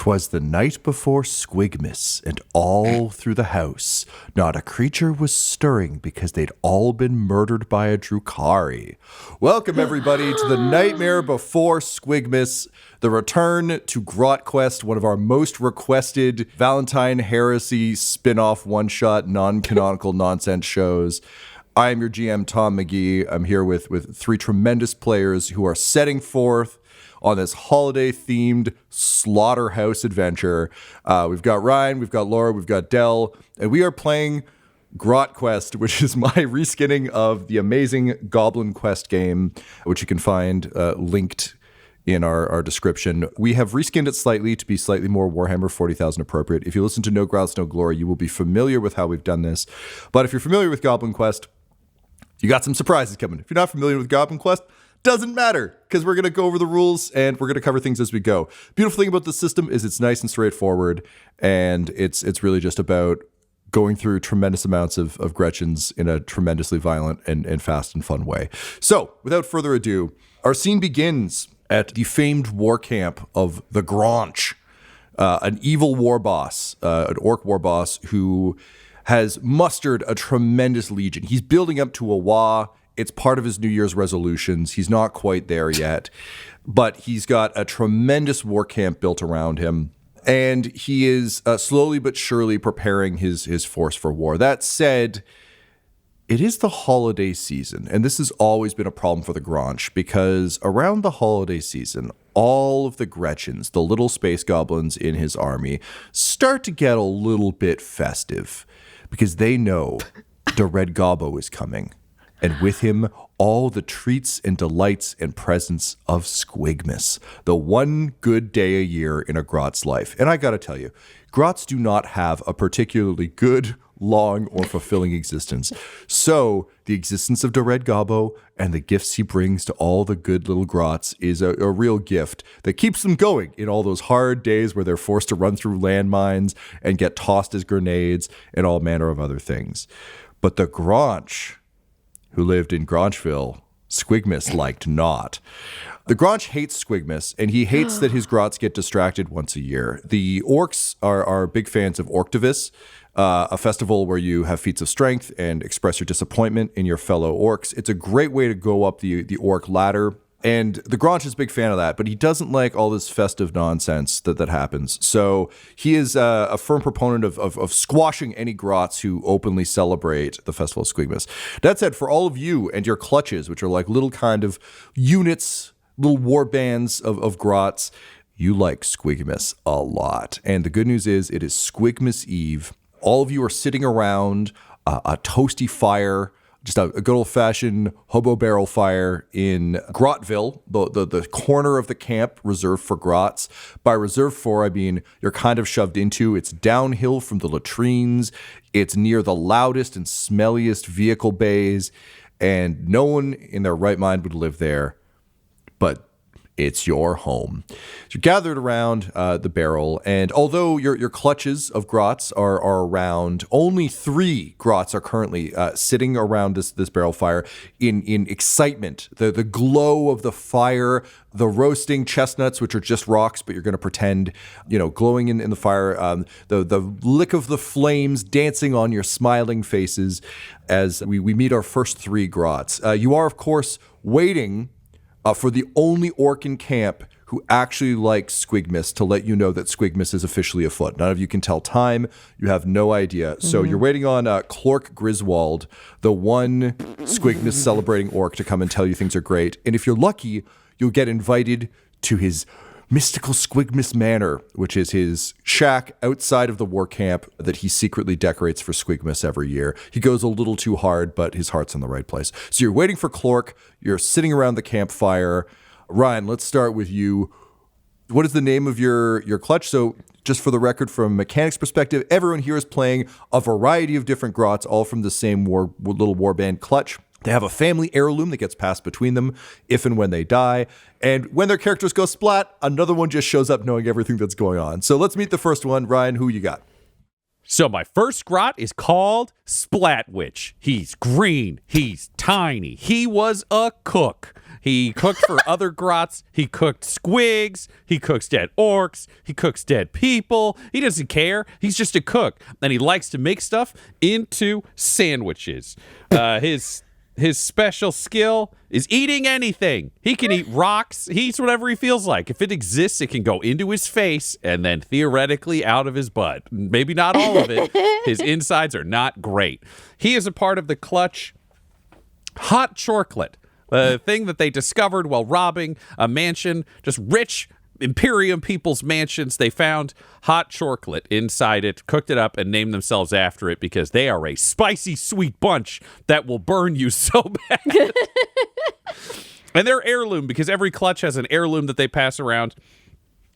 'Twas the night before Squigmas, and all through the house not a creature was stirring because they'd all been murdered by a Drukhari. Welcome, everybody, to the Nightmare Before Squigmas, the return to Grot Quest, one of our most requested Valentine Heresy spin-off one-shot non-canonical nonsense shows. I am your GM Tom McGee. I'm here with three tremendous players who are setting forth on this holiday-themed slaughterhouse adventure. We've got Ryan, we've got Laura, we've got Del, and we are playing Grot Quest, which is my reskinning of the amazing Goblin Quest game, which you can find linked in our description. We have reskinned it slightly to be slightly more Warhammer 40,000 appropriate. If you listen to No Grots, No Glory, you will be familiar with how we've done this. But if you're familiar with Goblin Quest, you got some surprises coming. If you're not familiar with Goblin Quest, doesn't matter, because we're going to go over the rules and we're going to cover things as we go. Beautiful thing about the system is it's nice and straightforward, and it's really just about going through tremendous amounts of Gretchins in a tremendously violent and fast and fun way. So, without further ado, our scene begins at the famed war camp of the Gronch, an evil war boss, an orc war boss who has mustered a tremendous legion. He's building up to a Wa. It's part of his New Year's resolutions. He's not quite there yet, but he's got a tremendous war camp built around him, and he is slowly but surely preparing his force for war. That said, it is the holiday season, and this has always been a problem for the Gronch, because around the holiday season, all of the Gretchins, the little space goblins in his army, start to get a little bit festive, because they know the Red Gobbo is coming. And with him, all the treats and delights and presents of Squigmas, the one good day a year in a Grot's life. And I gotta tell you, Grots do not have a particularly good, long, or fulfilling existence. So the existence of the Red Gobbo and the gifts he brings to all the good little Grots is a real gift that keeps them going in all those hard days where they're forced to run through landmines and get tossed as grenades and all manner of other things. But the Gronch, who lived in Gronchville, Squigmas liked not. The Gronch hates Squigmas, and he hates that his Grots get distracted once a year. The orcs are big fans of Orktivis, a festival where you have feats of strength and express your disappointment in your fellow orcs. It's a great way to go up the orc ladder. And the Gronch is a big fan of that, but he doesn't like all this festive nonsense that happens. So he is a firm proponent of squashing any Grots who openly celebrate the Festival of Squigmas. That said, for all of you and your clutches, which are like little kind of units, little war bands of Grots, you like Squigmas a lot. And the good news is it is Squigmas Eve. All of you are sitting around a toasty fire, just a good old-fashioned hobo barrel fire in Grotville, the corner of the camp reserved for Grots. By reserved for, I mean you're kind of shoved into. It's downhill from the latrines. It's near the loudest and smelliest vehicle bays, and no one in their right mind would live there, but it's your home. So you're gathered around the barrel, and although your clutches of Grots are around, only 3 Grots are currently sitting around this barrel fire in excitement. The glow of the fire, the roasting chestnuts, which are just rocks, but you're going to pretend, glowing in the fire, the lick of the flames dancing on your smiling faces as we meet our first 3 Grots. You are, of course, waiting for the only orc in camp who actually likes Squigmas to let you know that Squigmas is officially afoot. None of you can tell time. You have no idea. Mm-hmm. So you're waiting on Clork Griswold, the one Squigmas celebrating orc, to come and tell you things are great. And if you're lucky, you'll get invited to his mystical Squigmas Manor, which is his shack outside of the war camp that he secretly decorates for Squigmas every year. He goes a little too hard, but his heart's in the right place. So you're waiting for Clork. You're sitting around the campfire. Ryan, let's start with you. What is the name of your clutch? So just for the record, from a mechanics perspective, everyone here is playing a variety of different Grots, all from the same little warband clutch. They have a family heirloom that gets passed between them if and when they die. And when their characters go splat, another one just shows up knowing everything that's going on. So let's meet the first one. Ryan, who you got? So my first Grot is called Splatwitch. He's green. He's tiny. He was a cook. He cooked for other grots. He cooked squigs. He cooks dead orcs. He cooks dead people. He doesn't care. He's just a cook. And he likes to make stuff into sandwiches. His special skill is eating anything. He can eat rocks. He eats whatever he feels like. If it exists, it can go into his face and then theoretically out of his butt. Maybe not all of it. His insides are not great. He is a part of the clutch hot chocolate, the thing that they discovered while robbing a mansion, just rich Imperium people's mansions. They found hot chocolate inside it, cooked it up, and named themselves after it because they are a spicy, sweet bunch that will burn you so bad. And they're heirloom because every clutch has an heirloom that they pass around.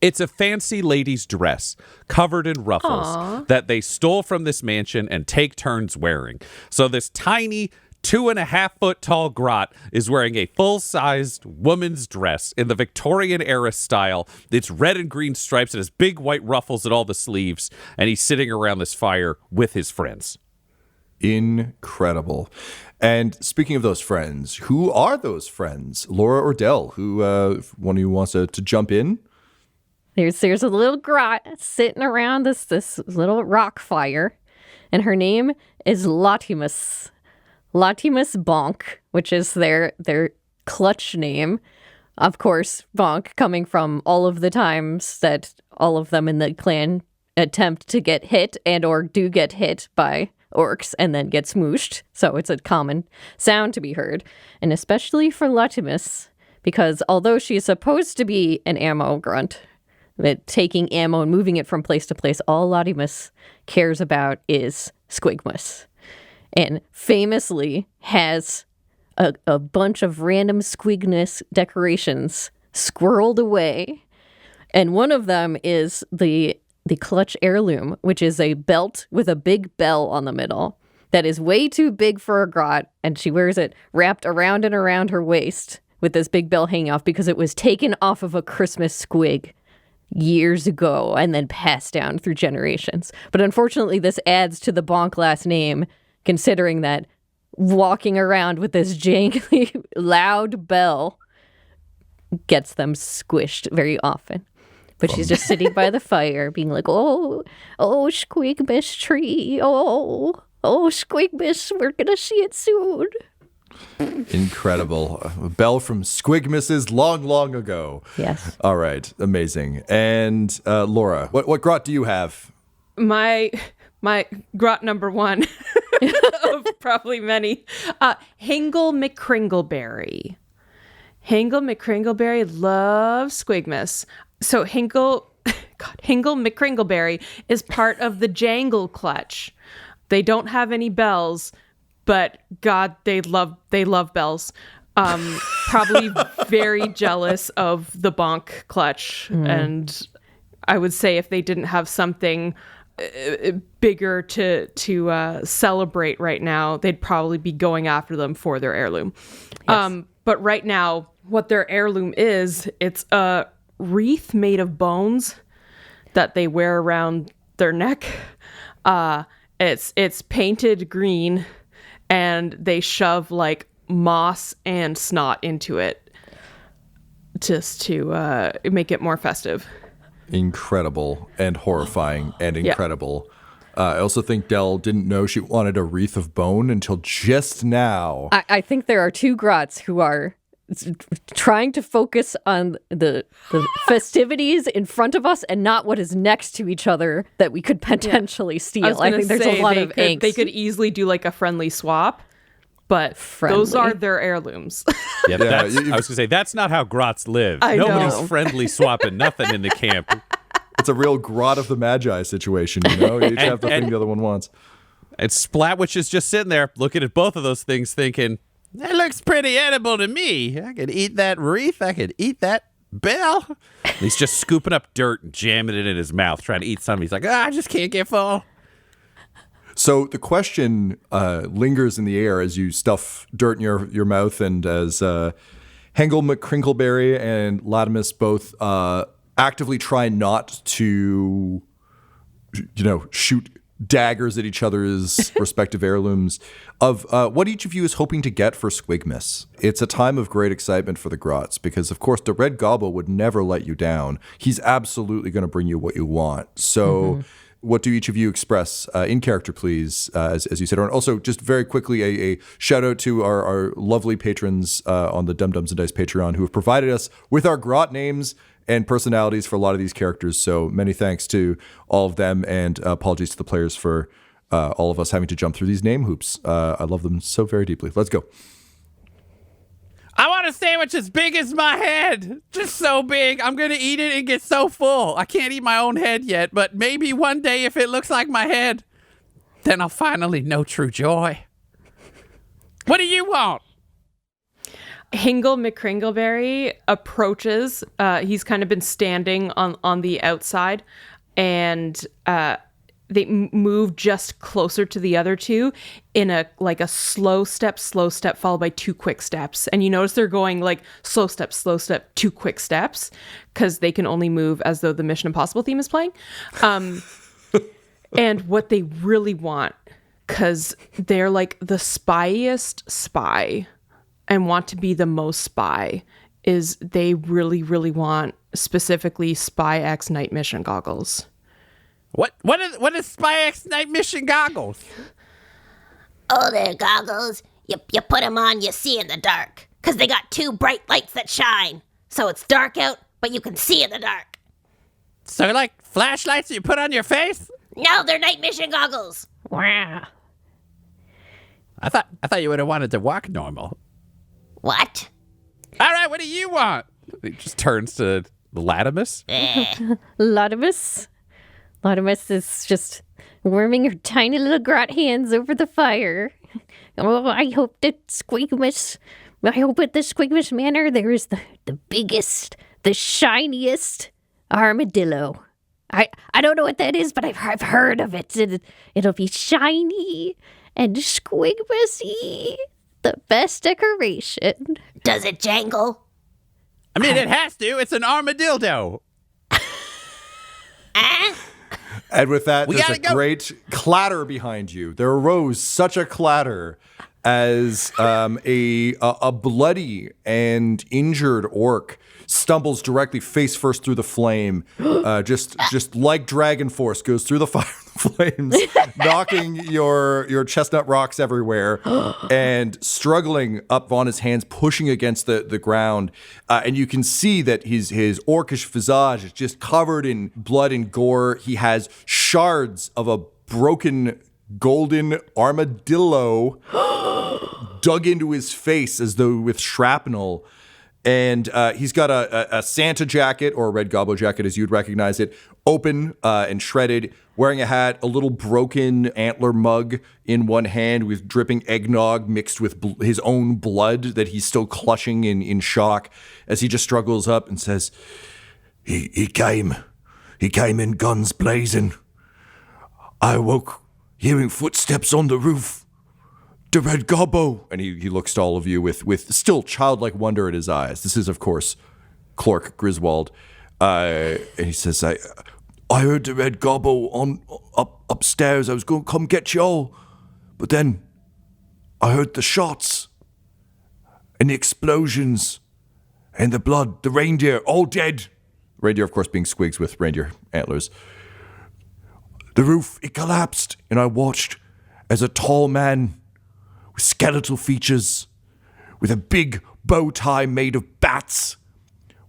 It's a fancy lady's dress covered in ruffles that they stole from this mansion and take turns wearing. So this tiny 2.5-foot tall grot is wearing a full-sized woman's dress in the Victorian era style. It's red and green stripes. It has big white ruffles at all the sleeves, and he's sitting around this fire with his friends. Incredible. And speaking of those friends, who are those friends? Laura or Del? Who one of you wants to jump in? There's a little grot sitting around this little rock fire, and her name is Latimus. Latimus Bonk, which is their clutch name. Of course, Bonk coming from all of the times that all of them in the clan attempt to get hit and or do get hit by orcs and then get smooshed. So it's a common sound to be heard. And especially for Latimus, because although she is supposed to be an ammo grunt, taking ammo and moving it from place to place, all Latimus cares about is Squigmas. And famously has a bunch of random Squigmas decorations squirreled away. And one of them is the clutch heirloom, which is a belt with a big bell on the middle that is way too big for a grot. And she wears it wrapped around and around her waist with this big bell hanging off because it was taken off of a Christmas squig years ago and then passed down through generations. But unfortunately, this adds to the Bonk last name, considering that walking around with this jangly, loud bell gets them squished very often. But she's just sitting by the fire being like, oh, Squig Miss tree. Oh, Squig Miss, we're going to see it soon. Incredible. A bell from Squig Misses long, long ago. Yes. All right. Amazing. And Laura, what grot do you have? My grot number one of probably many. Hingle McCringleberry. Hingle McCringleberry loves Squigmas. So Hingle McCringleberry is part of the Jangle Clutch. They don't have any bells, but God, they love bells. Probably very jealous of the Bonk Clutch. And I would say if they didn't have something bigger to celebrate right now, they'd probably be going after them for their heirloom. Yes. But right now, what their heirloom is, it's a wreath made of bones that they wear around their neck. It's painted green, and they shove like moss and snot into it just to make it more festive. Incredible and horrifying and incredible. I also think Del didn't know she wanted a wreath of bone until just now. I think there are two grots who are trying to focus on the festivities in front of us and not what is next to each other that we could potentially steal. I think there's a lot of angst. They could easily do like a friendly swap, but those are their heirlooms. I was going to say, that's not how grots live. Nobody's friendly swapping nothing in the camp. It's a real grot of the Magi situation, you know? You each have the thing the other one wants. And Splatwitch is just sitting there looking at both of those things thinking, that looks pretty edible to me. I could eat that wreath. I could eat that bell. And he's just scooping up dirt and jamming it in his mouth, trying to eat something. He's like, I just can't get full. So the question lingers in the air as you stuff dirt in your mouth, and as Hengel McCringleberry and Latimus both actively try not to, shoot daggers at each other's respective heirlooms of what each of you is hoping to get for Squig Miss. It's a time of great excitement for the grots because, of course, the Red Gobbo would never let you down. He's absolutely going to bring you what you want. So what do each of you express in character, please, as you said? And also, just very quickly, a shout out to our lovely patrons on the Dum Dums and Dice Patreon who have provided us with our grot names and personalities for a lot of these characters. So many thanks to all of them, and apologies to the players for all of us having to jump through these name hoops. I love them so very deeply. Let's go. I want a sandwich as big as my head. Just so big. I'm going to eat it and get so full. I can't eat my own head yet, but maybe one day if it looks like my head, then I'll finally know true joy. What do you want? Hingle McCringleberry approaches. He's kind of been standing on the outside, and they move just closer to the other two in a slow step, followed by 2 quick steps. And you notice they're going like slow step, 2 quick steps, because they can only move as though the Mission Impossible theme is playing. And what they really want, because they're like the spyiest spy and want to be the most spy, is they really, really want specifically Spy X Night Mission goggles. What is Spy X Night Mission goggles? Oh, they're goggles. You put them on, you see in the dark. Because they got 2 bright lights that shine. So it's dark out, but you can see in the dark. So like flashlights you put on your face? No, they're night mission goggles. Wow. I thought you would have wanted to walk normal. What? All right, what do you want? He just turns to Latimus. Latimus is just warming her tiny little grot hands over the fire. Oh, I hope at the Squigmas Manor there is the biggest, the shiniest armadillo. I don't know what that is, but I've heard of it. It'll be shiny and Squigmasy. The best decoration. Does it jangle? I mean, it has to. It's an armadillo. And with that, there's a go. great clatter behind you. There arose such a clatter as a bloody and injured orc stumbles directly face first through the flame, just like Dragon Force goes through the fire flames, knocking your chestnut rocks everywhere, and struggling up on his hands, pushing against the ground. And you can see that his orcish visage is just covered in blood and gore. He has shards of a broken golden armadillo dug into his face as though with shrapnel. And he's got a Santa jacket, or a Red Gobbo jacket as you'd recognize it, open and shredded, wearing a hat, a little broken antler mug in one hand with dripping eggnog mixed with his own blood that he's still clutching in shock as he just struggles up and says, He came in guns blazing. I awoke hearing footsteps on the roof. The Red Gobbo. And he looks to all of you with still childlike wonder in his eyes. This is, of course, Clork Griswold. And he says, I heard the Red Gobbo upstairs. I was going to come get you all. But then I heard the shots and the explosions and the blood, the reindeer, all dead. Reindeer, of course, being Squigs with reindeer antlers. The roof, it collapsed, and I watched as a tall man with skeletal features, with a big bow tie made of bats,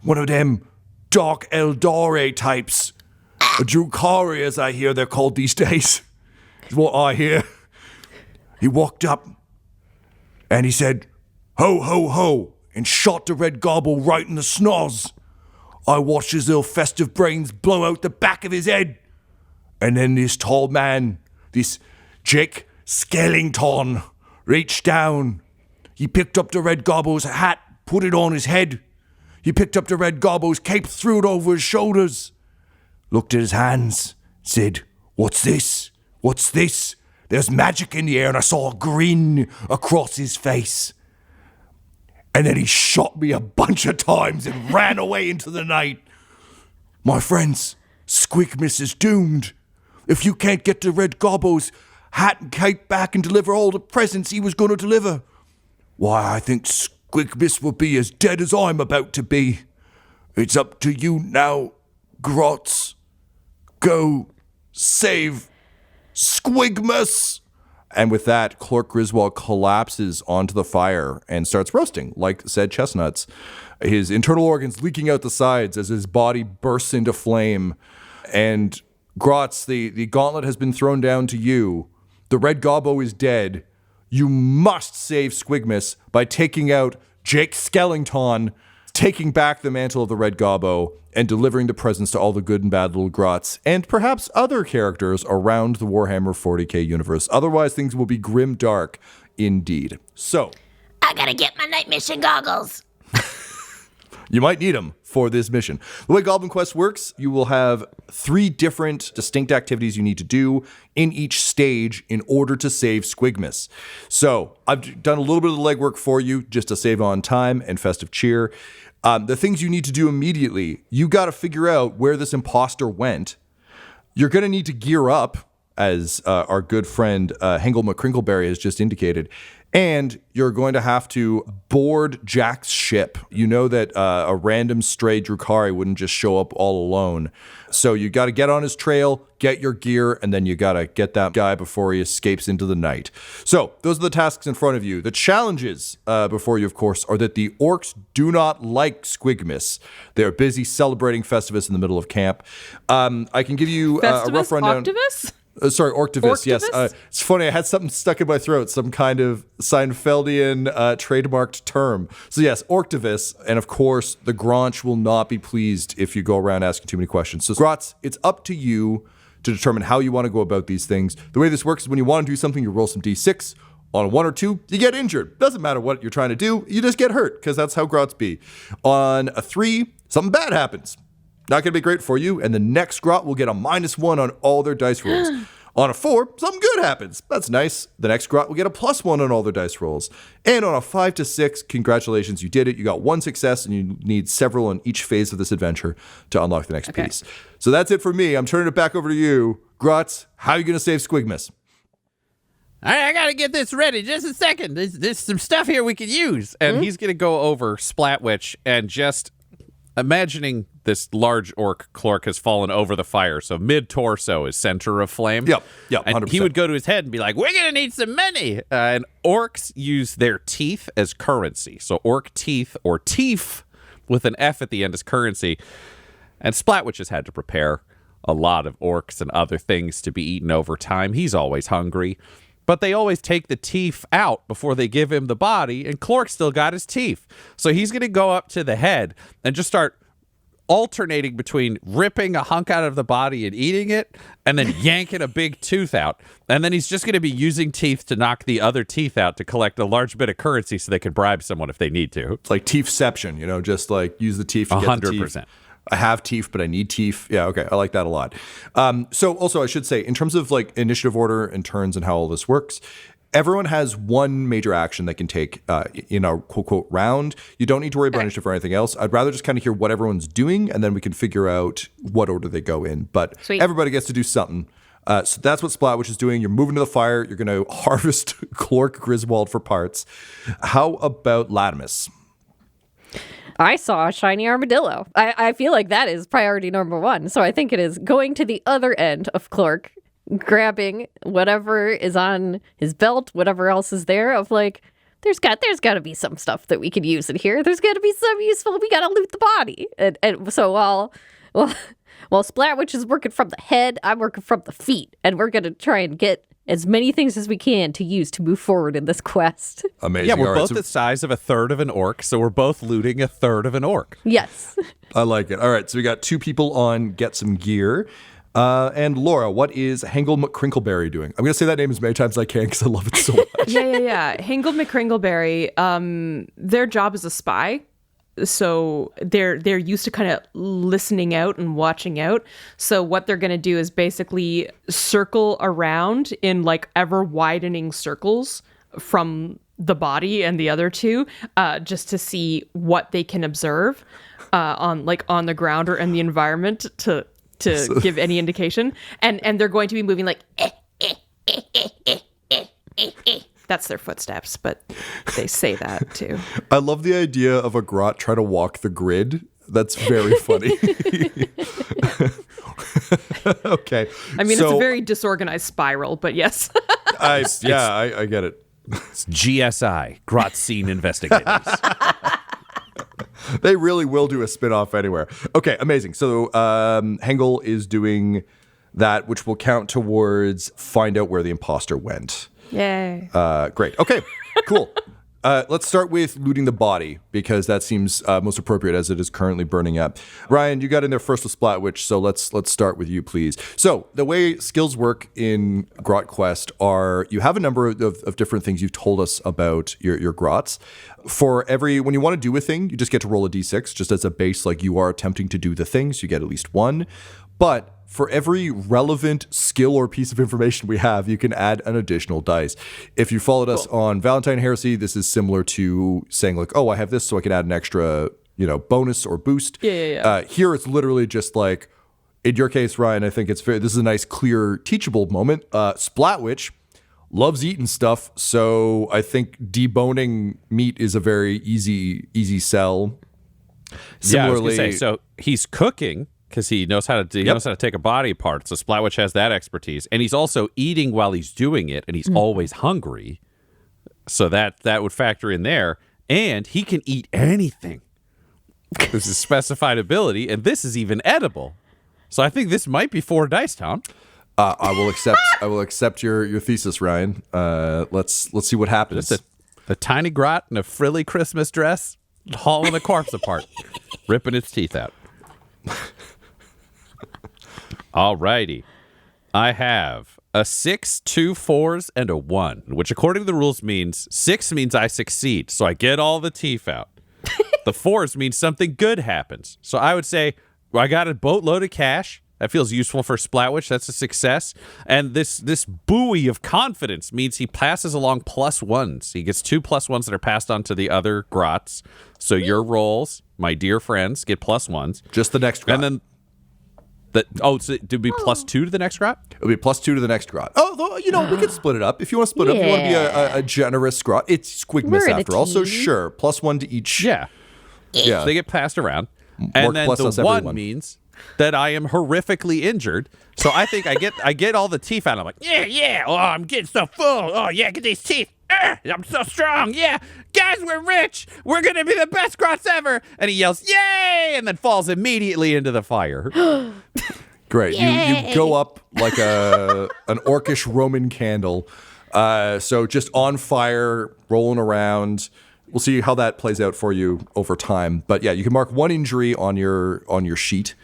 one of them dark Eldore types, a Drukari as I hear they're called these days, is what I hear. He walked up, and he said, ho, ho, ho, and shot the Red Gobbo right in the snoz. I watched his little festive brains blow out the back of his head. And then this tall man, this Jake Skellington, reached down. He picked up the Red Gobbo's hat, put it on his head. He picked up the Red Gobbo's cape, threw it over his shoulders. Looked at his hands, said, What's this? What's this? There's magic in the air, and I saw a grin across his face. And then he shot me a bunch of times and ran away into the night. My friends, Squig Miss is doomed. if you can't get to Red Gobbo's hat and kite back and deliver all the presents he was going to deliver, why, I think Squig Miss will be as dead as I'm about to be. It's up to you now, grots. Go save Squigmas. And with that, Clork Griswold collapses onto the fire and starts roasting like said chestnuts, his internal organs leaking out the sides as his body bursts into flame. And Grots, the gauntlet has been thrown down to you. The Red Gobbo is dead. You must save Squigmas by taking out Jake Skellington, taking back the mantle of the Red Gobbo, and delivering the presents to all the good and bad little grots, and perhaps other characters around the Warhammer 40k universe. Otherwise, things will be grim dark indeed. So, I gotta get my night mission goggles. you might need them for this mission. The way Goblin Quest works, you will have 3 different distinct activities you need to do in each stage in order to save Squigmas. So I've done a little bit of the legwork for you just to save on time and festive cheer. The things you need to do immediately, you got to figure out where this imposter went. You're going to need to gear up, as our good friend Hengel McCrinkleberry has just indicated. And you're going to have to board Jack's ship. You know that a random stray Drukhari wouldn't just show up all alone. So you got to get on his trail, get your gear, and then you got to get that guy before he escapes into the night. So those are the tasks in front of you. The challenges before you, of course, are that the orcs do not like Squigmas. They're busy celebrating Festivus in the middle of camp. I can give you a rough rundown. Octavus? Sorry, Orktivus, yes. It's funny, I had something stuck in my throat, some kind of Seinfeldian trademarked term. So yes, Orktivus, and of course, the Gronch will not be pleased if you go around asking too many questions. So Grots, it's up to you to determine how you want to go about these things. The way this works is when you want to do something, you roll some d6. On a 1 or 2, you get injured. Doesn't matter what you're trying to do, you just get hurt, because that's how Grots be. On a 3, something bad happens. Not going to be great for you, and the next grot will get a -1 on all their dice rolls. On a 4, something good happens. That's nice. The next grot will get a +1 on all their dice rolls. And on a 5 to 6, congratulations, you did it. You got 1 success, and you need several in each phase of this adventure to unlock the next piece. So that's it for me. I'm turning it back over to you. Grots, how are you going to save Squigmas? All right, I got to get this ready. Just a second. There's some stuff here we could use. And he's going to go over Splatwitch and just imagining this large orc Clork has fallen over the fire, so mid-torso is center of flame. Yep, and 100%. he would go to his head and be like, we're going to need some money. And orcs use their teeth as currency. So orc teeth, or teeth with an F at the end, is currency. And Splatwitch has had to prepare a lot of orcs and other things to be eaten over time. He's always hungry. But they always take the teeth out before they give him the body, and Clork still got his teeth. So he's going to go up to the head and just start alternating between ripping a hunk out of the body and eating it, and then yanking a big tooth out. And then he's just going to be using teeth to knock the other teeth out to collect a large bit of currency so they can bribe someone if they need to. It's like teethception, just like use the teeth to get 100%. the teeth. I have teeth, but I need teeth. Yeah, okay. I like that a lot. So also I should say, in terms of like initiative order and turns and how all this works, everyone has one major action they can take in a quote round. You don't need to worry about initiative or anything else. I'd rather just kind of hear what everyone's doing, and then we can figure out what order they go in. But Sweet. Everybody gets to do something. So that's what Splatwitch is doing. You're moving to the fire. You're going to harvest Clork Griswold for parts. How about Latimus? I saw a shiny armadillo. I feel like that is priority number 1. So I think it is going to the other end of Clork, grabbing whatever is on his belt, whatever else is there, of like, there's got to be some stuff that we could use in here. There's got to be some useful. We got to loot the body. And so while Splatwitch is working from the head, I'm working from the feet, and we're going to try and get as many things as we can to use to move forward in this quest. Amazing. Yeah, we're All right, both the size of a third of an orc, so we're both looting a third of an orc. Yes. I like it. All right, so we got 2 people on Get Some Gear. And Laura, what is Hengel McCrinkleberry doing? I'm going to say that name as many times as I can because I love it so much. Yeah. Hengel McCrinkleberry, their job is a spy. So they're used to kind of listening out and watching out. So what they're going to do is basically circle around in like ever widening circles from the body and the other 2, just to see what they can observe on the ground or in the environment to to give any indication. And they're going to be moving like, That's their footsteps, but they say that too. I love the idea of a grot trying to walk the grid. That's very funny. Okay. I mean, it's a very disorganized spiral, but yes. I get it. It's GSI, Grot Scene Investigators. They really will do a spin-off anywhere. Okay, amazing. So Hengel is doing that, which will count towards find out where the imposter went. Yay. Great. Okay, cool. Let's start with looting the body, because that seems most appropriate as it is currently burning up. Ryan, you got in there first with Splatwitch, so let's start with you, please. So the way skills work in Grot Quest are you have a number of different things you've told us about your grots. When you want to do a thing, you just get to roll a d6, just as a base, like you are attempting to do the thing, so you get at least one. But for every relevant skill or piece of information we have, you can add an additional dice. If you followed us on Valentine Heresy, this is similar to saying like, oh, I have this, so I can add an extra, bonus or boost. Yeah. Here, it's literally just like, in your case, Ryan, I think this is a nice, clear, teachable moment. Splatwitch loves eating stuff, so I think deboning meat is a very easy sell. Similarly, I was gonna say, so he's cooking, because he knows how to knows how to take a body apart. So Splatwitch has that expertise, and he's also eating while he's doing it, and he's always hungry. So that would factor in there, and he can eat anything. This is specified ability, and this is even edible. So I think this might be 4 dice, Tom. I will accept your thesis, Ryan. Let's see what happens. Just a tiny grot in a frilly Christmas dress, hauling a corpse apart, ripping its teeth out. Alrighty. I have a 6, 2 4s, and a 1, which according to the rules means 6 means I succeed, so I get all the teeth out. The 4s means something good happens. So I would say I got a boatload of cash. That feels useful for Splatwitch. That's a success. And this buoy of confidence means he passes along +1s. He gets 2 +1s that are passed on to the other grots. So your rolls, my dear friends, get +1s. Just the next grot. And then so it'd be +2 to the next grot? It'll be +2 to the next grot. Oh, we could split it up. If you want to split it up, you want to be a generous grot. It's Squig Miss after all, so sure. +1 to each. Yeah. So they get passed around. And then the 1 means that I am horrifically injured. So I think I get all the teeth out. I'm like, yeah. Oh, I'm getting so full. Oh, yeah, get these teeth. I'm so strong. Yeah. Guys, we're rich. We're going to be the best grots ever. And he yells, yay, and then falls immediately into the fire. Great. You go up like an orkish Roman candle. So just on fire, rolling around. We'll see how that plays out for you over time. But yeah, you can mark 1 injury on your sheet.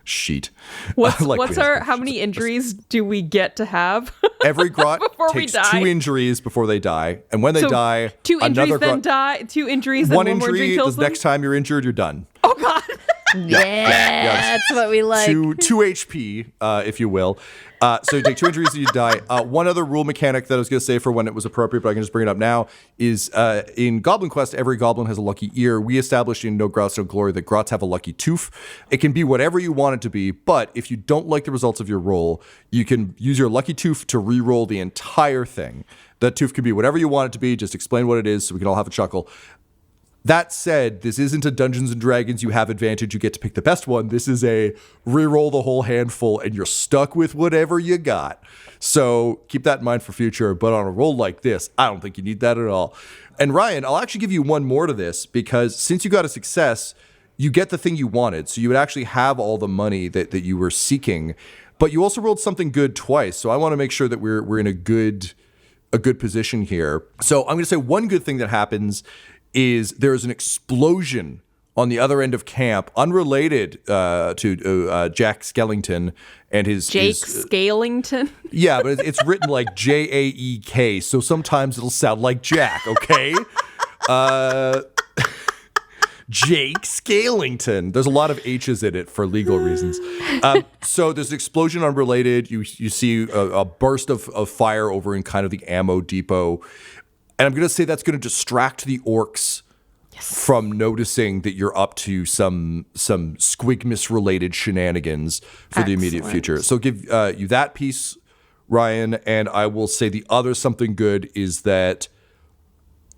How many injuries do we get to have? Every grot takes 2 injuries before they die. And when they die, 2 injuries then die, 2 injuries, then 1 more injury kills the them? next time you're injured, you're done. Oh, God. That's what we like. 2 HP, if you will. So you take 2 injuries and you die. One other rule mechanic that I was going to say for when it was appropriate, but I can just bring it up now, is in Goblin Quest, every goblin has a lucky ear. We established in No Grots, No Glory that grots have a lucky tooth. It can be whatever you want it to be, but if you don't like the results of your roll, you can use your lucky tooth to re-roll the entire thing. That tooth can be whatever you want it to be. Just explain what it is so we can all have a chuckle. That said, this isn't a Dungeons & Dragons, you have advantage, you get to pick the best one. This is a re-roll the whole handful, and you're stuck with whatever you got. So keep that in mind for future, but on a roll like this, I don't think you need that at all. And Ryan, I'll actually give you one more to this, because since you got a success, you get the thing you wanted. So you would actually have all the money that you were seeking, but you also rolled something good twice. So I want to make sure that we're in a good position here. So I'm going to say one good thing that happens is there's an explosion on the other end of camp, unrelated to Jack Skellington and his... Jake Skellington? Yeah, but it's written like Jaek, so sometimes it'll sound like Jack, okay? Jake Skellington. There's a lot of H's in it for legal reasons. So there's an explosion unrelated. You see a burst of fire over in kind of the ammo depot. And I'm going to say that's going to distract the orcs from noticing that you're up to some Squig Miss related shenanigans for the immediate future. So give you that piece, Ryan, and I will say the other something good is that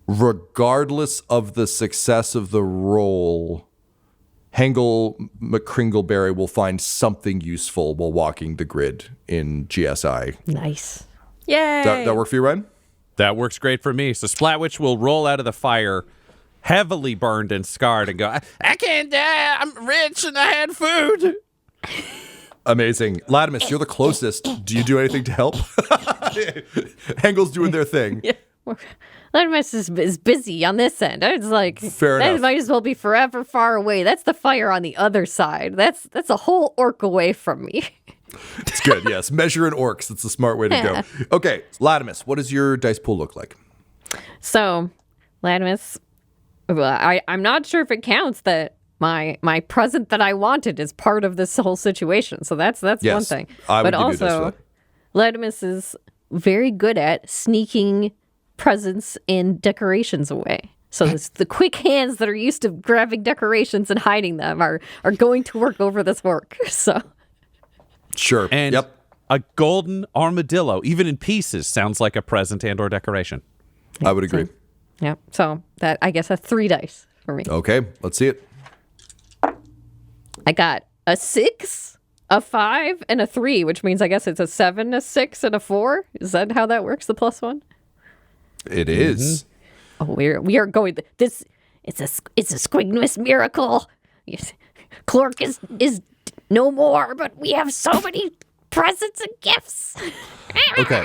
regardless of the success of the roll, Hengel McCringleberry will find something useful while walking the grid in GSI. Nice. Yay! That work for you, Ryan? That works great for me. So Splatwitch will roll out of the fire, heavily burned and scarred, and go, I can't die. I'm rich and I had food. Amazing. Latimus, you're the closest. Do you do anything to help? Hengel's doing their thing. Yeah. Latimus is busy on this end. I was like, Fair that enough. might as well be forever far away. That's the fire on the other side. That's a whole orc away from me. It's good, yes. Measure in orcs. That's a smart way to go. Okay, Latimus, what does your dice pool look like? So, Latimus, well, I'm not sure if it counts that my present that I wanted is part of this whole situation. So that's one Yes, thing. I would But give you a dice for also, that. Latimus is very good at sneaking presents and decorations away. So the quick hands that are used to grabbing decorations and hiding them are going to work over this work. So Sure. And Yep. a golden armadillo, even in pieces, sounds like a present and or decoration. I would agree. yeah. So that I guess a 3 dice for me. Okay, let's see it. I got a 6, a 5, and a 3, which means I guess it's a 7, a 6, and a 4. Is that how that works? The +1. It is. Oh, we are going. This it's a Squig Miss miracle. Yes. Clork is no more, but we have so many presents and gifts. Okay.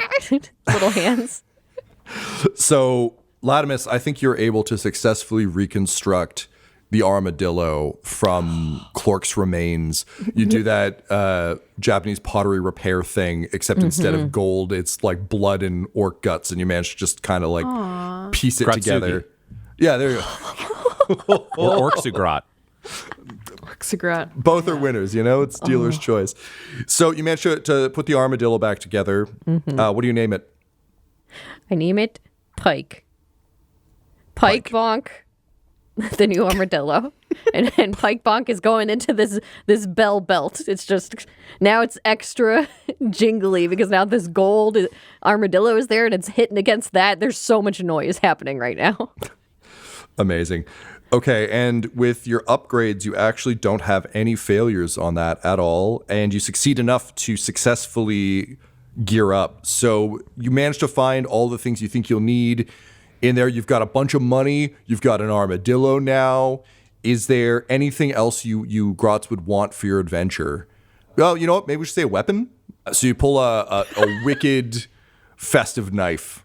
Little hands. So, Latimus, I think you're able to successfully reconstruct the armadillo from Clork's remains. You do that Japanese pottery repair thing, except instead of gold, it's like blood and orc guts, and you manage to just kind of like piece it Gratsugi. together. Yeah, there you go. Or Orksugrat. Cigarette. Both are winners, you know? It's dealer's choice. So you managed to put the armadillo back together. What do you name it? I name it Pike. Pike Bonk, the new armadillo. and Pike Bonk is going into this bell belt. It's just, now it's extra jingly because now this gold armadillo is there and it's hitting against that. There's so much noise happening right now. Amazing. Okay, and with your upgrades, you actually don't have any failures on that at all, and you succeed enough to successfully gear up. So you managed to find all the things you think you'll need. In there, you've got a bunch of money. You've got an armadillo now. Is there anything else you grots would want for your adventure? Well, you know what? Maybe we should say a weapon. So you pull a wicked festive knife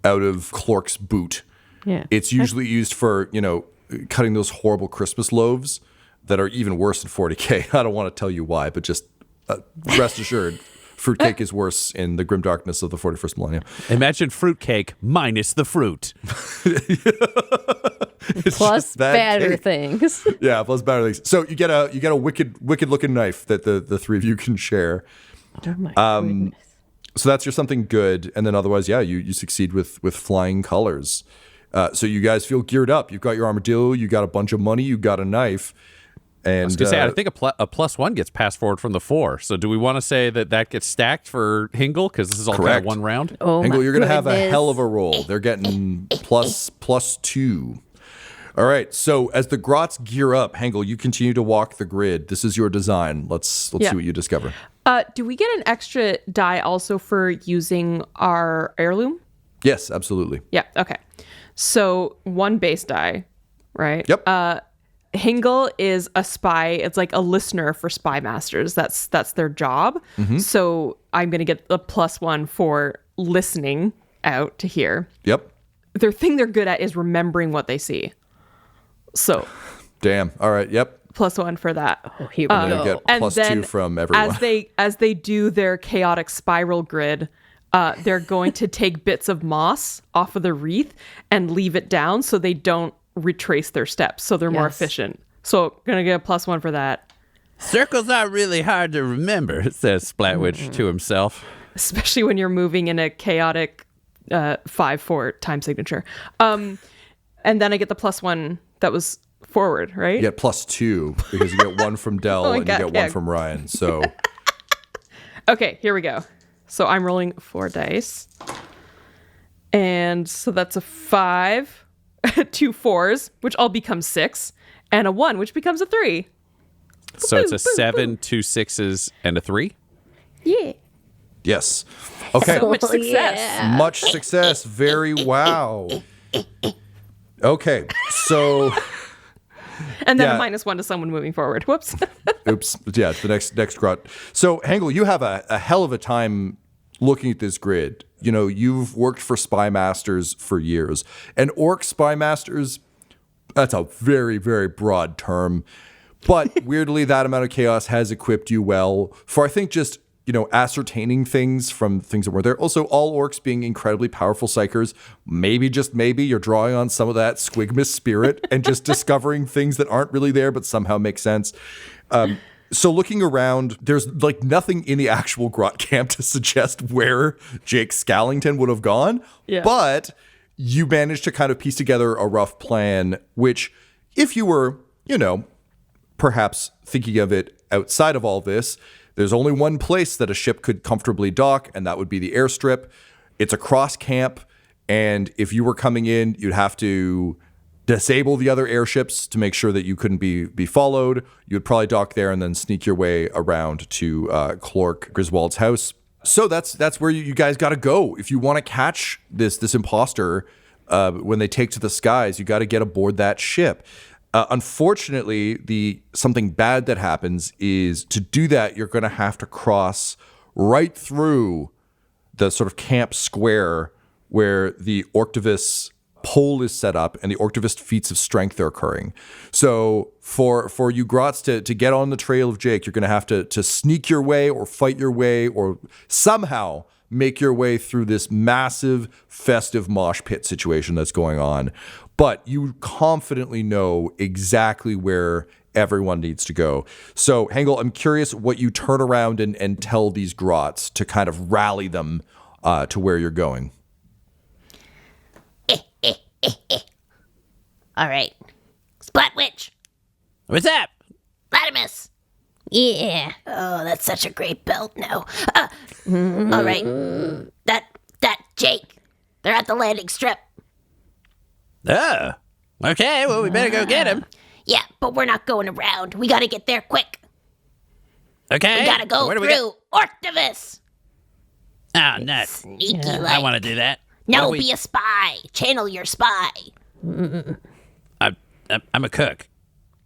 out of Clork's boot. Yeah. It's usually used for, cutting those horrible Christmas loaves that are even worse than 40K. I don't want to tell you why, but just rest assured, fruitcake is worse in the grim darkness of the 41st millennium. Imagine fruitcake minus the fruit. It's Plus just bad badder cake. things. Yeah, plus better things. So you get a wicked looking knife that the three of you can share. Oh my goodness. So that's your something good, and then otherwise, yeah, you succeed with flying colors. So you guys feel geared up. You've got your armadillo, you got a bunch of money, you got a knife, and I was gonna say, I think a +1 gets passed forward from the 4. So do we want to say that gets stacked for Hingle because this is all kind Correct. of one round? Oh Engel, my you're gonna have a goodness. hell of a roll. They're getting +2. All right. So as the grots gear up, Hengel, you continue to walk the grid. This is your design. Let's see what you discover. Do we get an extra die also for using our heirloom? Yes, absolutely. Yeah. Okay. So 1 base die, right? Yep. Hingle is a spy. It's like a listener for spy masters. That's their job. So I'm going to get the +1 for listening out to hear. Yep. Their thing they're good at is remembering what they see. So Damn. All right. Yep. +1 for that. Oh, here we And then go. you get And then +2 from everyone. As they do their chaotic spiral grid, they're going to take bits of moss off of the wreath and leave it down so they don't retrace their steps. So they're more Yes. efficient. So going to get a +1 for that. Circles are really hard to remember, says Splatwitch to himself. Especially when you're moving in a chaotic 5/4 time signature. And then I get the +1 That was forward, right? You get +2 because you get 1 from Dell Oh my and God, you get yeah. 1 from Ryan. So Okay, here we go. So I'm rolling 4 dice. And so that's a 5, 2 4s, which all become 6, and a 1, which becomes a 3. So it's a 7, 2 6s, and a 3? Yeah. yes. Okay. So much success. Yeah. Much success. Very wow. Okay. So And then Yeah. a -1 to someone moving forward. Whoops. oops. Yeah, the next grot. So Hangel, you have a hell of a time looking at this grid. You know, you've worked for spy masters for years. And orc spy masters, that's a very, very broad term. But weirdly, that amount of chaos has equipped you well for, I think, just, you know, ascertaining things from things that weren't there. Also, all orcs being incredibly powerful psychers, maybe, just maybe, you're drawing on some of that Squig Miss spirit and just discovering things that aren't really there but somehow make sense. So looking around, there's like nothing in the actual grot camp to suggest where Jake Scallington would have gone. Yeah. But you managed to kind of piece together a rough plan, which if you were, you know, perhaps thinking of it outside of all this, there's only one place that a ship could comfortably dock, and that would be the airstrip. It's across camp, and if you were coming in, you'd have to disable the other airships to make sure that you couldn't be followed. You'd probably dock there and then sneak your way around to Clork Griswold's house. So that's where you guys got to go if you want to catch this imposter when they take to the skies. You got to get aboard that ship. Unfortunately, something bad that happens is to do that, you're going to have to cross right through the sort of camp square where the Orktivist pole is set up and the Orktivist feats of strength are occurring. So for you grots to get on the trail of Jake, you're going to have to sneak your way or fight your way or somehow make your way through this massive festive mosh pit situation that's going on. But you confidently know exactly where everyone needs to go. So, Hangel, I'm curious what you turn around and tell these grots to kind of rally them to where you're going. All right. Splatwitch. What's up? Latimus. Yeah. Oh, that's such a great belt now. All right. That Jake. They're at the landing strip. Oh. Okay, well, we better go get him. Yeah, but we're not going around. We gotta get there quick. Okay. We gotta go Where do we through Orktivist. Oh, nuts. Sneaky I like. want to do that. No, What do we- be a spy. Channel your spy. I'm a cook.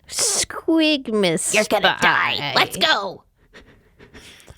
Squig Miss. You're gonna spy. die. Let's go.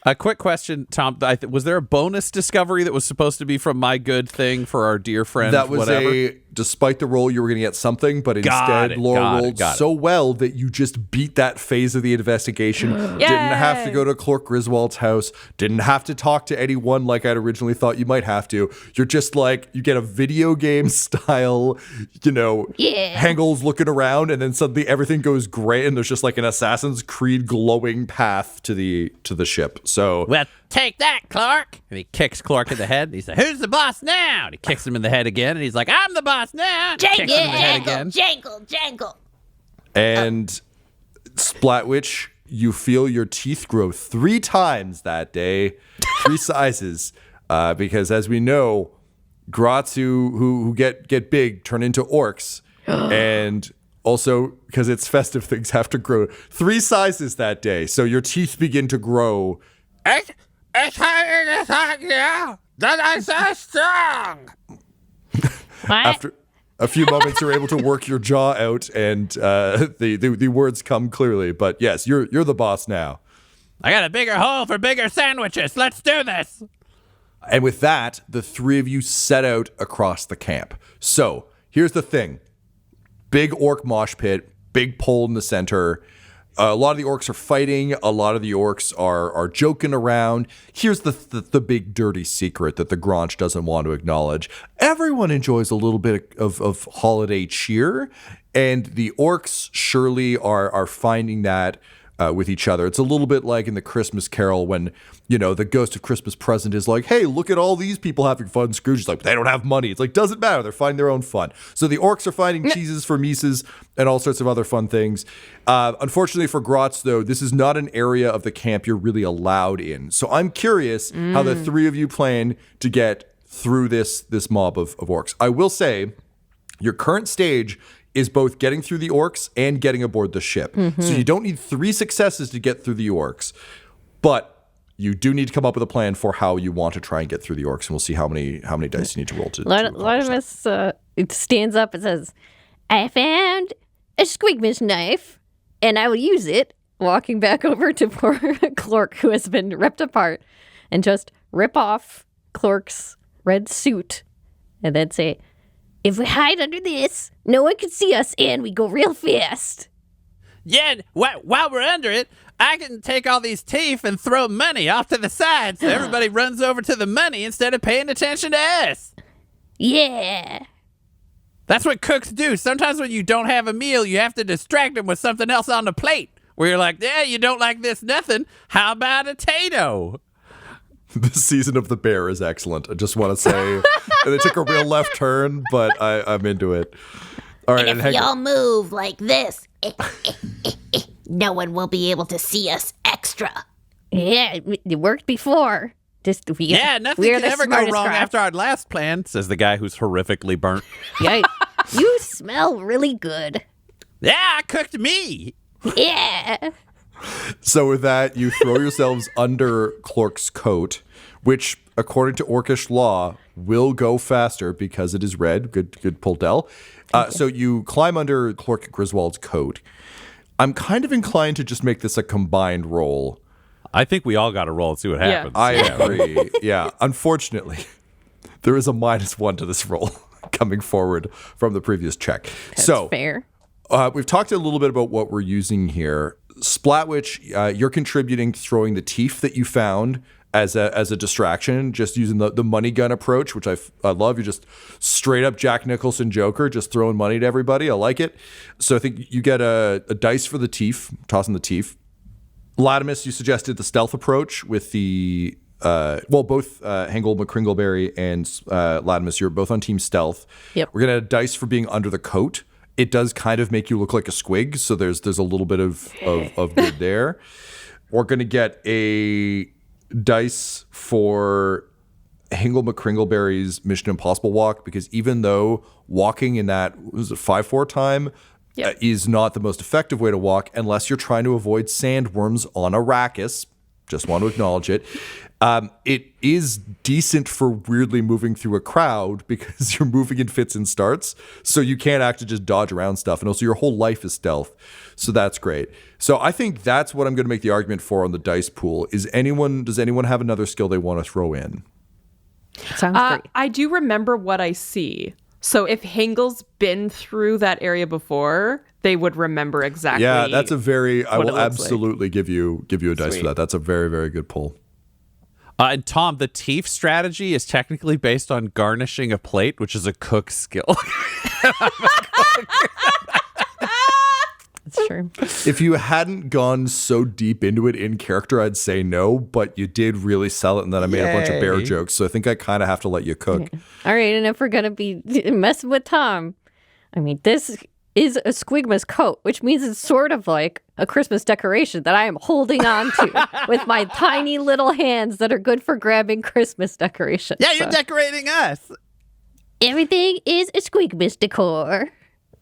A quick question, Tom. Was there a bonus discovery that was supposed to be from my good thing for our dear friend? That was whatever? despite the roll, you were going to get something, but instead Laura rolled so well that you just beat that phase of the investigation. Didn't have to go to Clork Griswold's house. Didn't have to talk to anyone like I'd originally thought you might have to. You're just like, you get a video game style, Hangel's looking around, and then suddenly everything goes gray, and there's just like an Assassin's Creed glowing path to the ship. So Well, take that, Clark. And he kicks Clark in the head. And he's like, who's the boss now? And he kicks him in the head again. And he's like, I'm the boss now. And he kicks him in the head again. Jangle. And Splatwitch, you feel your teeth grow 3 times that day, 3 sizes, because as we know, grots who get big turn into orcs, and also because it's festive, things have to grow 3 sizes that day. So your teeth begin to grow. It's so strong. What? After a few moments, you're able to work your jaw out, and the words come clearly. But yes, you're the boss now. I got a bigger hole for bigger sandwiches. Let's do this. And with that, the 3 of you set out across the camp. So here's the thing. Big orc mosh pit, big pole in the center. A lot of the orcs are fighting. A lot of the orcs are joking around. Here's the big dirty secret that the Granch doesn't want to acknowledge. Everyone enjoys a little bit of holiday cheer, and the orcs surely are finding that with each other. It's a little bit like in the Christmas Carol when, the ghost of Christmas Present is like, hey, look at all these people having fun. Scrooge is like, they don't have money. It's like, doesn't matter. They're finding their own fun. So the orcs are finding cheeses for Mises and all sorts of other fun things. Unfortunately for grots, though, this is not an area of the camp you're really allowed in. So I'm curious how the three of you plan to get through this mob of orcs. I will say your current stage is both getting through the orcs and getting aboard the ship. So you don't need 3 successes to get through the orcs, but you do need to come up with a plan for how you want to try and get through the orcs, and we'll see how many dice you need to roll to accomplish that. It stands up and says, I found a Squig Miss knife, and I will use it, walking back over to poor Clork, who has been ripped apart, and just rip off Clork's red suit, and then say, if we hide under this, no one can see us, and we go real fast. Yeah, while we're under it, I can take all these teeth and throw money off to the side so everybody runs over to the money instead of paying attention to us. Yeah. That's what cooks do. Sometimes when you don't have a meal, you have to distract them with something else on the plate. Where you're like, yeah, you don't like this nothing. How about a tato? The season of the bear is excellent. I just want to say they took a real left turn, but I'm into it. All right, And if we all move like this, no one will be able to see us extra. Yeah, it worked before. Nothing can ever go wrong after our last plan, says the guy who's horrifically burnt. Yeah, you smell really good. Yeah, I cooked me. Yeah. So with that, you throw yourselves under Clork's coat, which, according to orkish law, will go faster because it is red. Good pull, Del. So you climb under Clork Griswold's coat. I'm kind of inclined to just make this a combined roll. I think we all got to roll and see what happens. I agree. Yeah. Unfortunately, there is a -1 to this roll coming forward from the previous check. That's so fair. We've talked a little bit about what we're using here. Splatwitch, you're contributing throwing the teeth that you found as a distraction, just using the money gun approach, which I love. You're just straight up Jack Nicholson Joker, just throwing money to everybody. I like it. So I think you get a dice for the teeth, tossing the teeth. Latimus, you suggested the stealth approach with the both Hengel McCringleberry and Latimus, you're both on team stealth. Yep. We're gonna dice for being under the coat. It does kind of make you look like a squig, so there's a little bit of good there. We're gonna get a dice for Hengel McCringleberry's Mission Impossible walk, because even though walking in that 5-4 time is not the most effective way to walk unless you're trying to avoid sandworms on Arrakis. Just want to acknowledge it. It is decent for weirdly moving through a crowd because you're moving in fits and starts. So you can't actually just dodge around stuff. And also your whole life is stealth. So that's great. So I think that's what I'm going to make the argument for on the dice pool. Does anyone have another skill they want to throw in? Sounds great. I do remember what I see. So if Hengel's been through that area before, they would remember exactly. Yeah, that's a very. I will absolutely give you a dice for that. That's a very, very good pull. And Tom, the teeth strategy is technically based on garnishing a plate, which is a cook skill. That's true. If you hadn't gone so deep into it in character, I'd say no, but you did really sell it, and then I made a bunch of bear jokes, so I think I kind of have to let you cook. Yeah. All right, and if we're going to be messing with Tom, I mean, this is a Squigmas coat, which means it's sort of like a Christmas decoration that I am holding on to with my tiny little hands that are good for grabbing Christmas decorations. Yeah, you're decorating us. Everything is a Squigmas decor.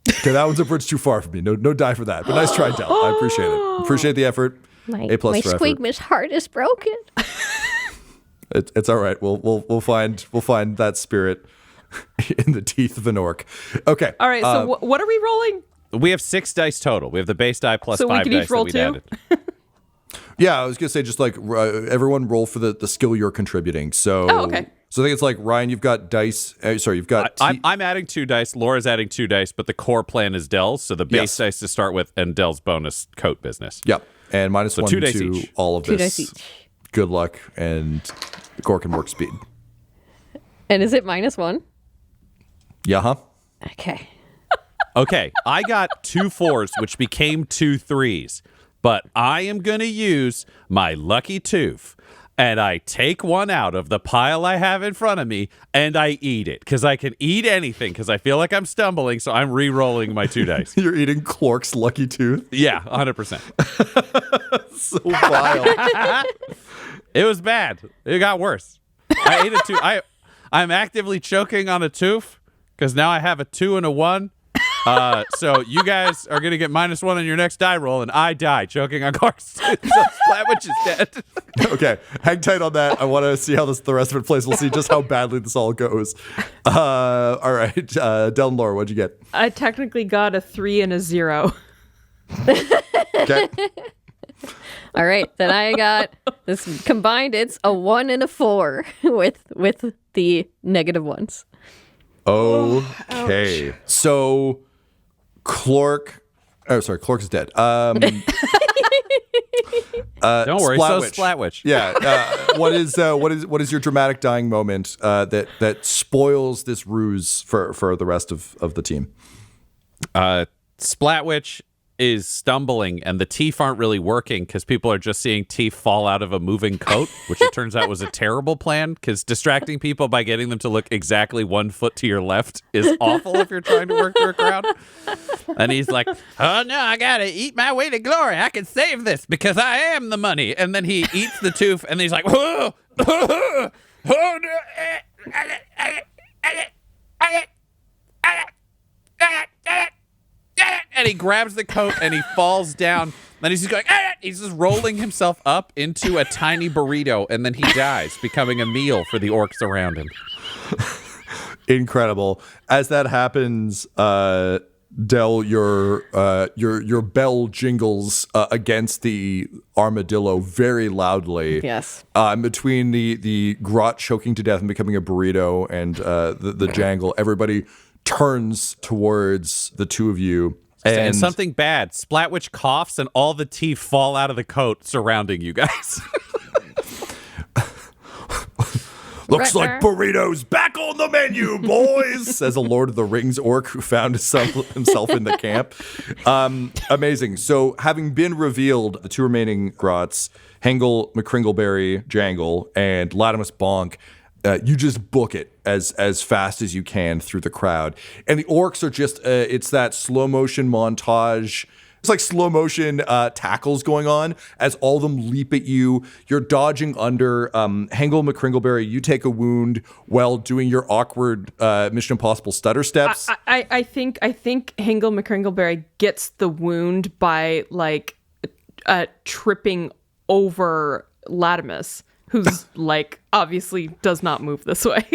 Okay, that one's a bridge too far for me. No die for that. But nice try, Del. I appreciate it. Appreciate the effort. My A+ for effort. Squigmas heart is broken. It's all right. We'll find that spirit in the teeth of an orc. Okay. All right. So what are we rolling? We have 6 dice total. We have the base die plus So we 5 can dice each roll that two? we'd added. Yeah, I was gonna say just like everyone roll for the skill you're contributing. So. Oh, okay. So I think it's like Ryan, you've got dice. You've got. I'm adding 2 dice. Laura's adding 2 dice, but the core plan is Dell's. So the base dice to start with, and Dell's bonus coat business. Yep. And -1 2 dice to each. all of 2 this. dice each. Good luck, and the core can work speed. And is it -1? Yeah, huh? Okay. Okay, I got 2 4s, which became 2 3s. but I am going to use my lucky tooth. And I take one out of the pile I have in front of me, and I eat it. Because I can eat anything, because I feel like I'm stumbling, so I'm re-rolling my 2 dice. You're eating Clork's lucky tooth? Yeah, 100%. So vile. It was bad. It got worse. I ate a tooth. I'm actively choking on a tooth, because now I have a 2 and a 1. So you guys are going to get -1 on your next die roll, and I die choking on Clark's tooth. So Splatwitch is dead. Okay, hang tight on that. I want to see how the rest of it plays. We'll see just how badly this all goes. All right, Del and Laura, what'd you get? I technically got a 3 and a 0. Okay. All right, then I got this combined. It's a 1 and a 4 with the negative ones. Okay. So Clork is dead. Don't worry, so Splatwitch. Yeah. What is your dramatic dying moment that spoils this ruse for the rest of the team? Splatwitch is stumbling, and the teeth aren't really working because people are just seeing teeth fall out of a moving coat, which it turns out was a terrible plan, because distracting people by getting them to look exactly 1 foot to your left is awful if you're trying to work through a crowd. And he's like, oh no, I gotta eat my way to glory. I can save this because I am the money. And then he eats the tooth, and he's like, oh, oh, oh, and he grabs the coat and he falls down. Then he's just going, he's just rolling himself up into a tiny burrito, and then he dies, becoming a meal for the orcs around him. Incredible. As that happens, Del, your bell jingles against the armadillo very loudly. Yes. Between the grot choking to death and becoming a burrito and the jangle, everybody turns towards the two of you. And something bad. Splatwitch coughs, and all the teeth fall out of the coat surrounding you guys. Looks like burritos back on the menu, boys, says a Lord of the Rings orc who found himself in the camp. Amazing. So having been revealed, the 2 remaining grots, Hengel, McCringleberry, Jangle, and Latimus Bonk, you just book it as fast as you can through the crowd. And the orcs are just, it's that slow motion montage. It's like slow motion tackles going on as all of them leap at you. You're dodging under. Hengel McCringleberry, you take a wound while doing your awkward Mission Impossible stutter steps. I think Hengel McCringleberry gets the wound by like tripping over Latimus, who's like obviously does not move this way.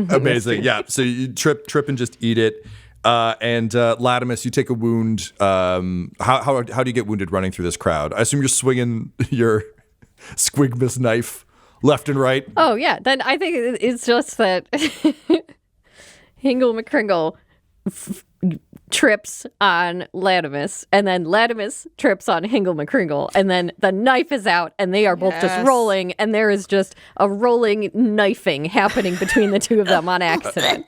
Amazing. Yeah. So you trip and just eat it. And Latimus, you take a wound. How do you get wounded running through this crowd? I assume you're swinging your Squig Miss knife left and right. Oh, yeah. Then I think it's just that Hingle McCringle trips on Latimus, and then Latimus trips on Hingle McCringle, and then the knife is out, and they are both just rolling, and there is just a rolling knifing happening between the two of them on accident.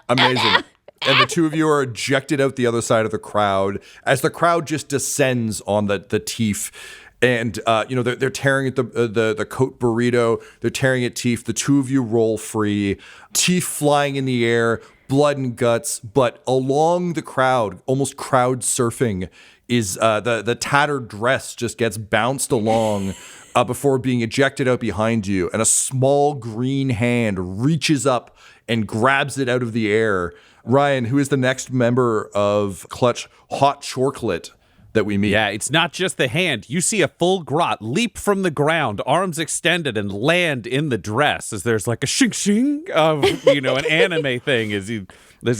Amazing. And the two of you are ejected out the other side of the crowd as the crowd just descends on the teeth. And, they're tearing at the coat burrito. They're tearing at teeth. The two of you roll free. Teeth flying in the air, blood and guts. But along the crowd, almost crowd surfing, is the tattered dress just gets bounced along before being ejected out behind you. And a small green hand reaches up and grabs it out of the air. Ryan, who is the next member of Clutch Hot Chocolate that we meet? Yeah, it's not just the hand. You see a full grot leap from the ground, arms extended, and land in the dress as there's like a shing of, an anime thing as he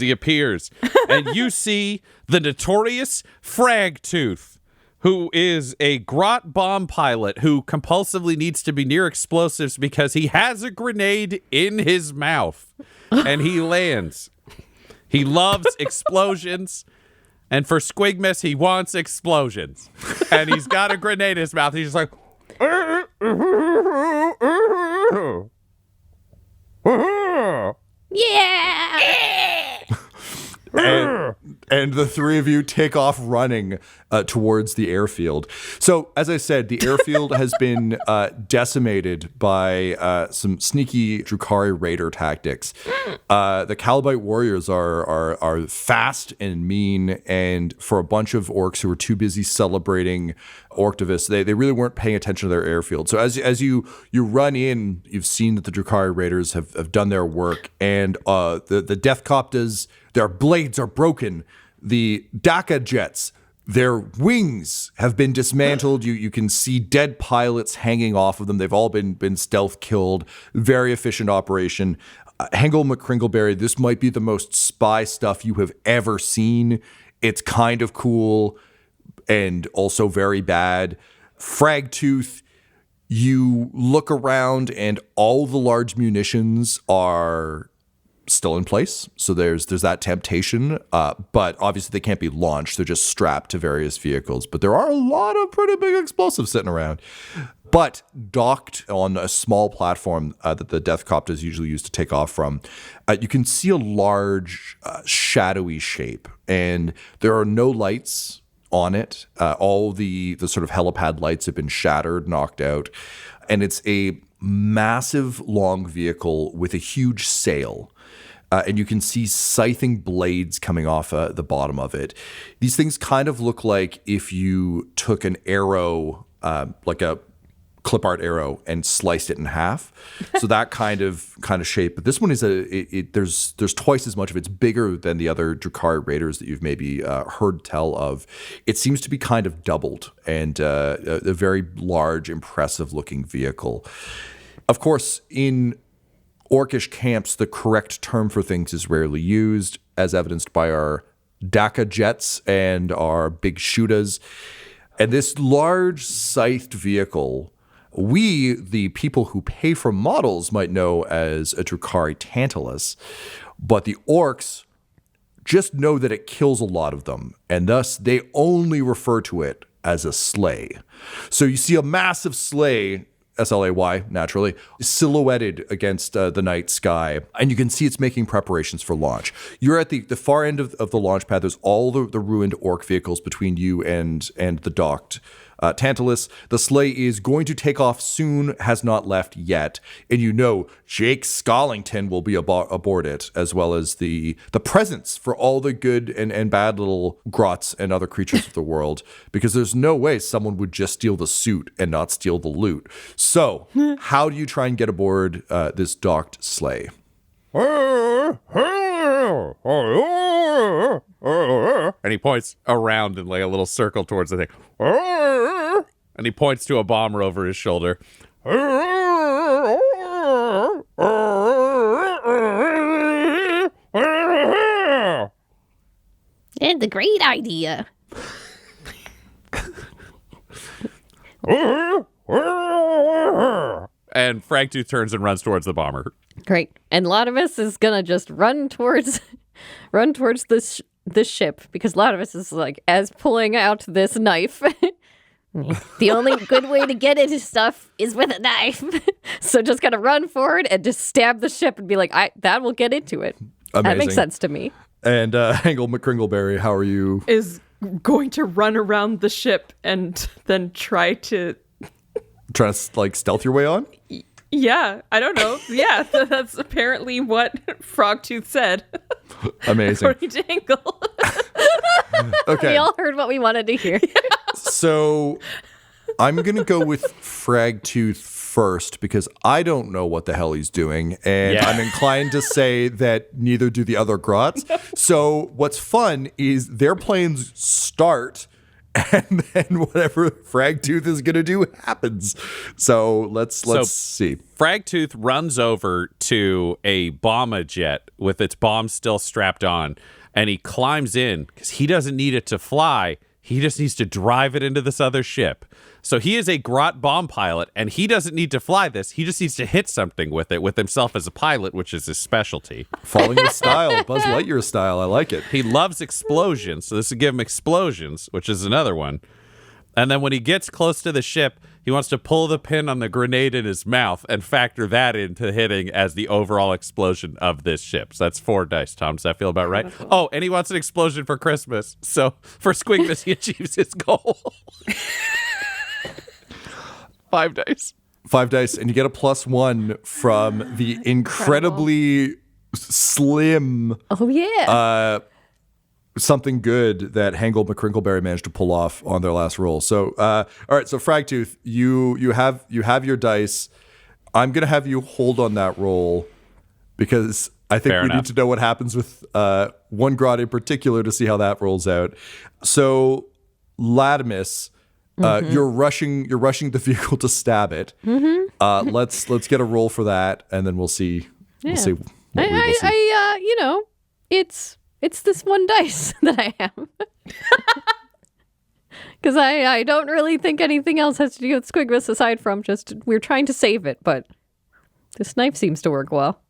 appears. And you see the notorious Fragtooth, who is a grot bomb pilot who compulsively needs to be near explosives because he has a grenade in his mouth. And he lands. He loves explosions. And for Squig Miss, he wants explosions. And he's got a grenade in his mouth. He's just like... Yeah! and the three of you take off running towards the airfield. So, as I said, the airfield has been decimated by some sneaky Drukhari raider tactics. The Calabite warriors are fast and mean, and for a bunch of orcs who were too busy celebrating Orktivus, they really weren't paying attention to their airfield. So as you run in, you've seen that the Drukhari raiders have done their work, and the Decapitated, their blades are broken. The Daka jets, their wings have been dismantled. You can see dead pilots hanging off of them. They've all been stealth killed. Very efficient operation. Hengel McCringleberry, this might be the most spy stuff you have ever seen. It's kind of cool and also very bad. Fragtooth, you look around and all the large munitions are still in place. So there's that temptation, but obviously they can't be launched. They're just strapped to various vehicles. But there are a lot of pretty big explosives sitting around. But docked on a small platform that the Decapitated usually use to take off from, you can see a large shadowy shape. And there are no lights on it. All the sort of helipad lights have been shattered, knocked out. And it's a massive long vehicle with a huge sail. And you can see scything blades coming off the bottom of it. These things kind of look like if you took an arrow, like a clip art arrow, and sliced it in half. So that kind of shape. But this one is there's twice as much of it. It's bigger than the other Drukhari raiders that you've maybe heard tell of. It seems to be kind of doubled, and a very large, impressive looking vehicle. Of course, in Orkish camps, the correct term for things is rarely used, as evidenced by our Daka jets and our big Shudas. And this large scythed vehicle, we, the people who pay for models, might know as a Drukhari Tantalus, but the orcs just know that it kills a lot of them, and thus they only refer to it as a sleigh. So you see a massive sleigh, S-L-A-Y, naturally, silhouetted against the night sky. And you can see it's making preparations for launch. You're at the far end of the launch pad. There's all the ruined orc vehicles between you and the docked Tantalus. The sleigh is going to take off soon, has not left yet. And you know Jake Scollington will be aboard it, as well as the presents for all the good and bad little grots and other creatures of the world, because there's no way someone would just steal the suit and not steal the loot. So how do you try and get aboard this docked sleigh? And he points around in like a little circle towards the thing. And he points to a bomber over his shoulder. It's a great idea. And Fragtooth turns and runs towards the bomber. Great. And Lotimus is gonna just run towards this ship, because Lotimus is like, as pulling out this knife. The only good way to get into stuff is with a knife. So just gonna run forward and just stab the ship and be like, that will get into it. Amazing. That makes sense to me. And Hengel McCringleberry, how are you? Is going to run around the ship and then try to like stealth your way on? Yeah, I don't know. Yeah, that's apparently what Frogtooth said. Amazing. According to Hinkle. Okay. We all heard what we wanted to hear. So I'm going to go with Fragtooth first, because I don't know what the hell he's doing. And Yeah. I'm inclined to say that neither do the other grots. So what's fun is their planes start, and then whatever Fragtooth is going to do happens. So let's see. Fragtooth runs over to a bomber jet with its bomb still strapped on, and he climbs in because he doesn't need it to fly. He just needs to drive it into this other ship. So he is a grot bomb pilot, and he doesn't need to fly this. He just needs to hit something with it, with himself as a pilot, which is his specialty. Following the style, Buzz Lightyear style. I like it. He loves explosions, so this would give him explosions, which is another one. And then when he gets close to the ship, he wants to pull the pin on the grenade in his mouth and factor that into hitting as the overall explosion of this ship. So that's 4 dice, Tom. Does that feel about right? Oh, and he wants an explosion for Christmas. So for Squig Miss, he achieves his goal. 5 dice. 5 dice, and you get a +1 from the incredibly slim Oh, yeah. something good that Hangle McCrinkleberry managed to pull off on their last roll. So, all right. So, Fragtooth, you have your dice. I'm gonna have you hold on that roll because I think we need to know what happens with one grot in particular to see how that rolls out. So, Latimus, you're rushing the vehicle to stab it. Let's get a roll for that, and then we'll see. Yeah. We'll see. What we will see. It's this one dice that I have. Because I don't really think anything else has to do with Squigmas aside from just we're trying to save it, but this knife seems to work well.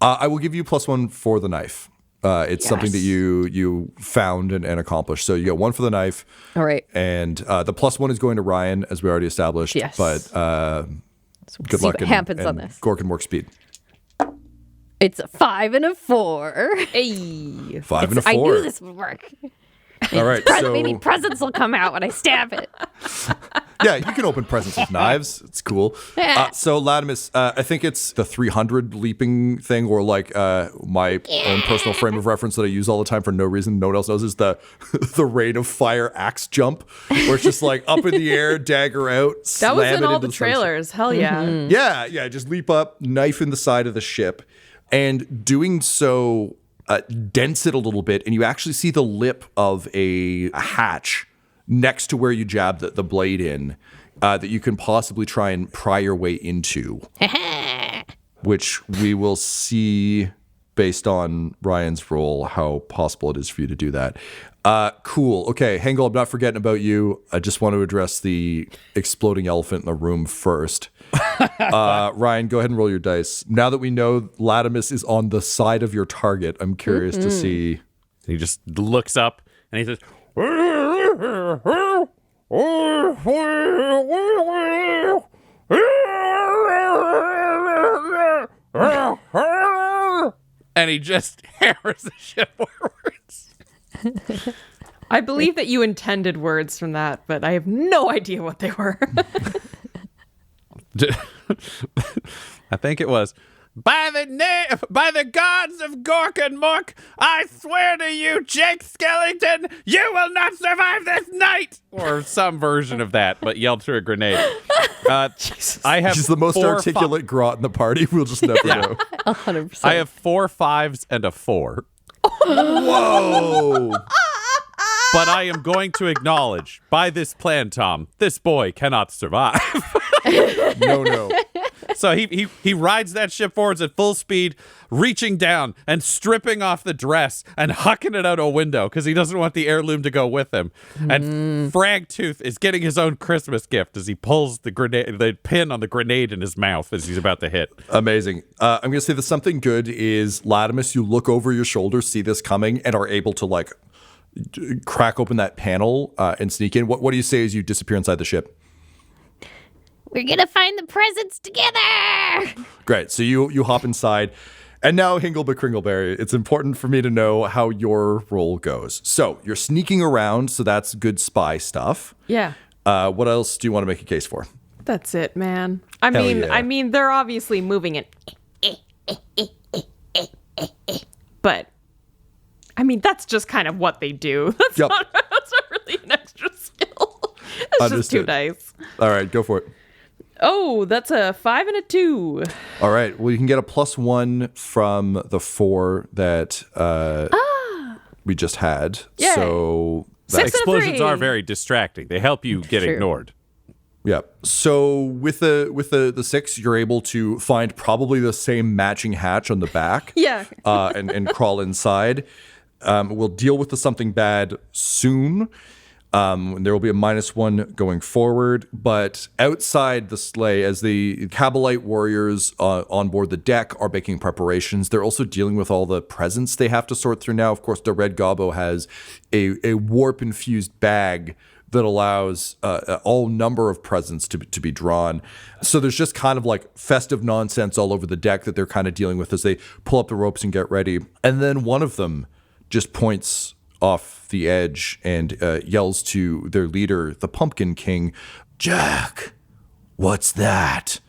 I will give you +1 for the knife. It's something that you found and accomplished. So you get 1 for the knife. All right. And the +1 is going to Ryan, as we already established. Yes. But good luck. What happens on this? Gore can work speed. It's a 5 and a 4. Hey. 5 and a 4. I knew this would work. All right. Maybe presents will come out when I stab it. Yeah, you can open presents with knives. It's cool. So Latimus, I think it's the 300 leaping thing, or like my own personal frame of reference that I use all the time for no reason. No one else knows is the rain of fire axe jump, where it's just like up in the air, dagger out. That was slam in it all into the sunset. trailers. Hell yeah. Yeah. Just leap up, knife in the side of the ship, and doing so dents it a little bit, and you actually see the lip of a hatch next to where you jabbed the blade in that you can possibly try and pry your way into, which we will see based on Ryan's roll how possible it is for you to do that. Cool. Okay, Hangle, I'm not forgetting about you. I just want to address the exploding elephant in the room first. Ryan, go ahead and roll your dice. Now that we know Latimus is on the side of your target, I'm curious to see. He just looks up and he says, and he just hammers the ship forwards. I believe that you intended words from that, but I have no idea what they were. I think it was, by the gods of Gork and Mork, I swear to you, Jake Skellington, you will not survive this night, or some version of that, but yelled through a grenade. I have She's the most articulate grot in the party. We'll just never know. 100%. I have 4 5s and a 4. Whoa! But I am going to acknowledge, by this plan, Tom, this boy cannot survive. No. So he rides that ship forwards at full speed, reaching down and stripping off the dress and hucking it out a window because he doesn't want the heirloom to go with him. And Fragtooth is getting his own Christmas gift as he pulls the pin on the grenade in his mouth as he's about to hit. Amazing. I'm going to say that something good is, Latimus, you look over your shoulder, see this coming, and are able to like crack open that panel and sneak in. What do you say as you disappear inside the ship? We're gonna find the presents together. Great. So you hop inside. And now, Hingleby Kringleberry, it's important for me to know how your roll goes. So you're sneaking around, so that's good spy stuff. Yeah. What else do you want to make a case for? That's it, man. Hell yeah. I mean, they're obviously moving it. But I mean, that's just kind of what they do. That's not really an extra skill. It's just 2 dice. All right, go for it. Oh, that's a 5 and a 2. All right. Well, you can get a +1 from the 4 that we just had. Yay. So Six and a Explosions 3. are very distracting. They help you get True. ignored. yeah. So with the 6, you're able to find probably the same matching hatch on the back. Yeah. and crawl inside. We'll deal with the something bad soon. There will be a -1 going forward, but outside the sleigh, as the Cabalite warriors on board the deck are making preparations, they're also dealing with all the presents they have to sort through now. Of course, the Red Gobbo has a warp-infused bag that allows all number of presents to be drawn. So there's just kind of like festive nonsense all over the deck that they're kind of dealing with as they pull up the ropes and get ready. And then one of them just points off the edge and yells to their leader, the Pumpkin King, "Jack, what's that?"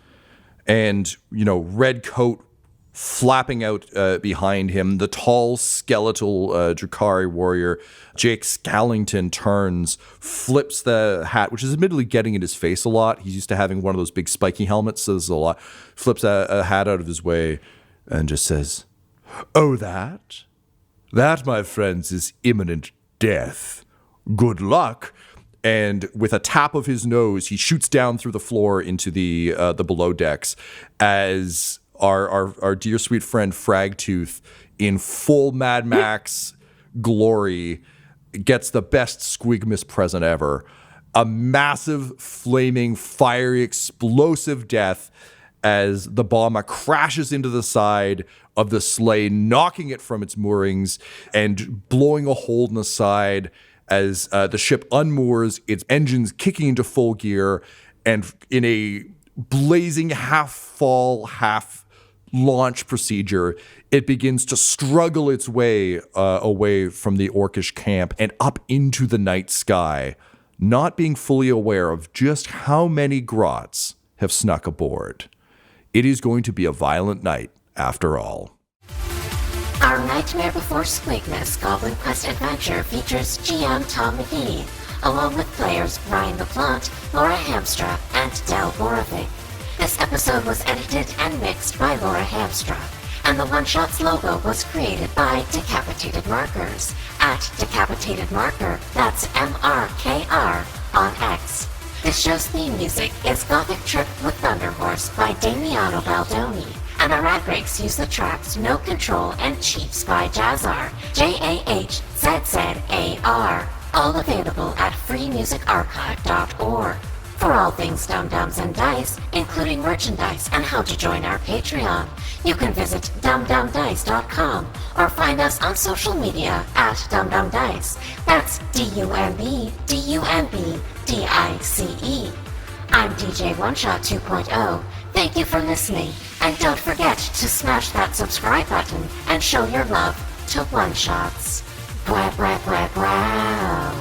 And, red coat flapping out behind him, the tall, skeletal Drukhari warrior, Jake Skellington, turns, flips the hat, which is admittedly getting in his face a lot. He's used to having one of those big spiky helmets, so this is a lot. Flips a hat out of his way and just says, "Oh, that? That, my friends, is imminent death. Good luck." And with a tap of his nose, he shoots down through the floor into the below decks as our dear sweet friend Fragtooth, in full Mad Max glory, gets the best Squig Miss present ever. A massive, flaming, fiery, explosive death as the bomber crashes into the side of the sleigh, knocking it from its moorings and blowing a hole in the side as the ship unmoors, its engines kicking into full gear, and in a blazing half-fall, half-launch procedure, it begins to struggle its way away from the orkish camp and up into the night sky, not being fully aware of just how many grots have snuck aboard. It is going to be a violent night, after all. Our Nightmare Before Squigmas Goblin Quest adventure features GM Tom McGee, along with players Ryan LaPlante, Laura Hamstra, and Del Borovic. This episode was edited and mixed by Laura Hamstra, and the One Shots logo was created by Decapitated Markers at Decapitated Marker, that's MRKR, on X. This show's theme music is Gothic Trip with Thunder Horse by Damiano Baldoni, and our ad breaks use the tracks No Control and Chiefs by Jazzar, JAHZZAR, all available at freemusicarchive.org. For all things Dum-Dums and Dice, including merchandise and how to join our Patreon, you can visit dumdumdice.com or find us on social media at dumdumdice. That's DUMBDICE. I'm DJ One Shot 2.0. Thank you for listening, and don't forget to smash that subscribe button and show your love to One Shots. Blah, blah, blah, blah.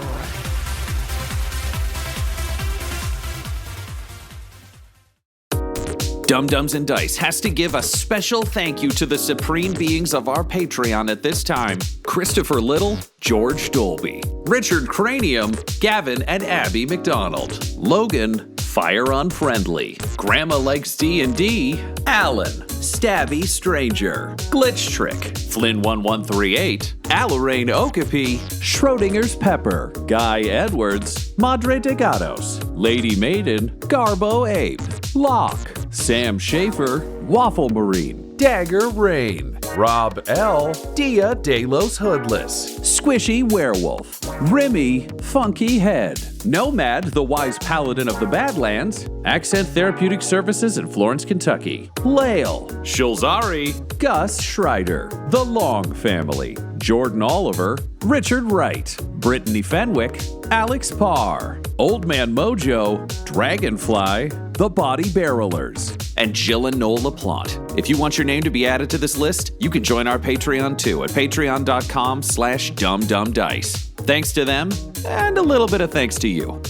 Dum-Dums and Dice has to give a special thank you to the supreme beings of our Patreon at this time: Christopher Little, George Dolby, Richard Cranium, Gavin and Abby McDonald, Logan, Fire Unfriendly, Grandma Likes D&D, Alan, Stabby Stranger, Glitch Trick, Flynn1138, Alarain Okapi, Schrodinger's Pepper, Guy Edwards, Madre de Gatos, Lady Maiden, Garbo Ape, Locke, Sam Schaefer, Waffle Marine, Dagger Rain, Rob L, Dia De Los Hoodless, Squishy Werewolf, Remy Funky Head, Nomad, the Wise Paladin of the Badlands, Accent Therapeutic Services in Florence, Kentucky, Lael, Shulzari, Gus Schreider, The Long Family, Jordan Oliver, Richard Wright, Brittany Fenwick, Alex Parr, Old Man Mojo, Dragonfly, The Body Barrelers, and Jill and Noel LaPlante. If you want your name to be added to this list, you can join our Patreon too at patreon.com/dumdumdice. Thanks to them, and a little bit of thanks to you.